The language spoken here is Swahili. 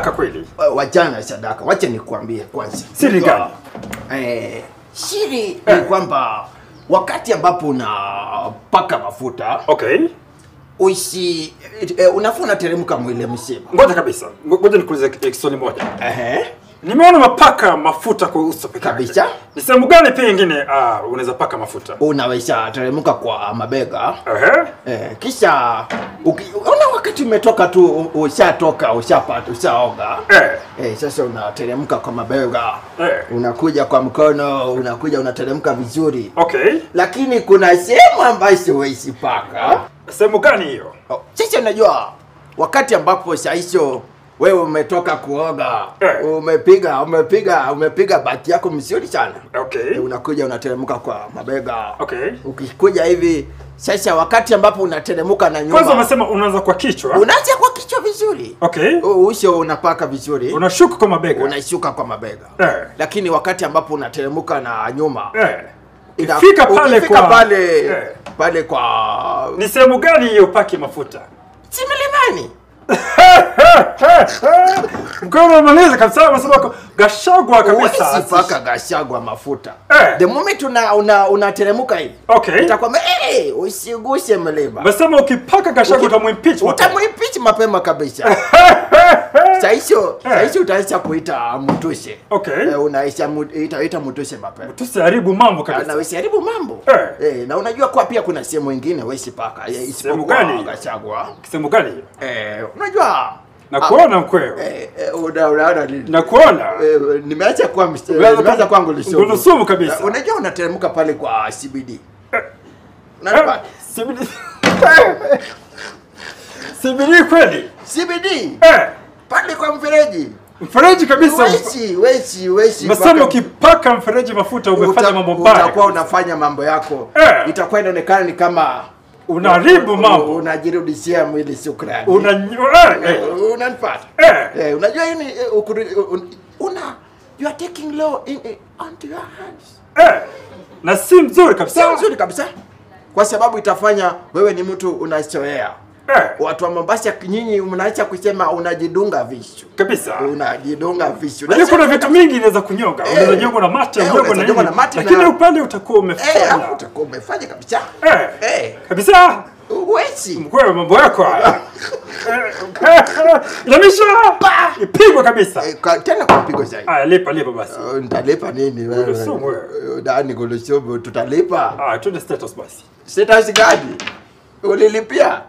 Kweli. Wajana sadaka. Wacha nikuambie kwanza. Siri gani? Siri ni kwamba wakati ambapo unapaka mafuta, unafuna teremka mwili mzima. Ngoja kabisa. Ngoja nikuulize swali moja. Nimeona mapaka mafuta kwa uso pekee kabisa. Ni sehemu gani pia nyingine unaweza paka mafuta? Unaweza teremka kwa mabega. Kisha una wakati umetoka tu, ushaoga. Sasa unateremka kwa mabega. Unakuja kwa mkono, unateremka vizuri. Lakini kuna sehemu ambayo siwezi paka. Sehemu gani hiyo? Sasa unajua wakati ambapo hizo wewe umetoka kuoga, umepiga bati yako mzuri sana. Unakuja unateremka kwa mabega. Ukikuja hivi, sasa wakati ambapo unateremka na nyuma. Kwanza umesema unaanza kwa kichwa. Unaanza kwa kichwa vizuri. Uso unapaka vizuri. Unashuka kwa mabega. Unashuka kwa mabega. Lakini wakati ambapo unateremka na nyuma. Ukifika pale kwa ni sehemu gani hiyo paki mafuta? Si milimani. Mkono maliza kabisa, unasema Gachagua kabisa. Wewe sipaka Gachagua mafuta. The moment unateremka hivi. Itakwambia usiguse mlima. Unasema ukipaka Gachagua utamuimpeach mapema. Utamuimpeach mapema kabisa. Sasa utaacha kuita Mutushe. Itaita Mutushe mapema. Mutushe haribu mambo kabisa. Na usiharibu mambo. Na unajua kwa pia kuna sehemu nyingine wewe sipaka. Sehemu gani Gachagua? Sehemu gani? Unajua nakuona mkweo. Unaona nini? Nakuona. Nimeacha kwa ngulusumu kabisa. Unajua unateremka pale kwa CBD. Unanipata? CBD. CBD kweli? CBD. Pale kwa mfereji. Mfereji kabisa. Wezi. Masema ukipaka mfereji mafuta umefanya mambo mbaya. Utakuwa unafanya mambo yako. Itakuwa inaonekana ni kama unaharibu mambo. Unajirudishia mwili shukrani. Unanipata? Unajua hii ni you are taking law onto your hands. Na si mzuri kabisa. Si mzuri kabisa. Kwa sababu itafanya wewe ni mtu unazoea. Watu wa Mombasa nyinyi mnaacha kusema unajidunga vishu. Kabisa. Unajidunga vishu. Unajua kuna vitu mingi inaweza kunyonga. Unaweza nyonga na mate, nyonga na mate. Lakini upande utakuwa umefanya. Utakuwa umefanya kabisa. Kabisa. Uwezi. Mkwewe mambo yako haya. Inamisha. Ipigwa kabisa. Tena kupigwa zaidi. Lipa basi. Nitalipa nini wewe? Gulusumu. Ndani gulusumu tutalipa. Tuende status basi. Status gani? Ulilipia?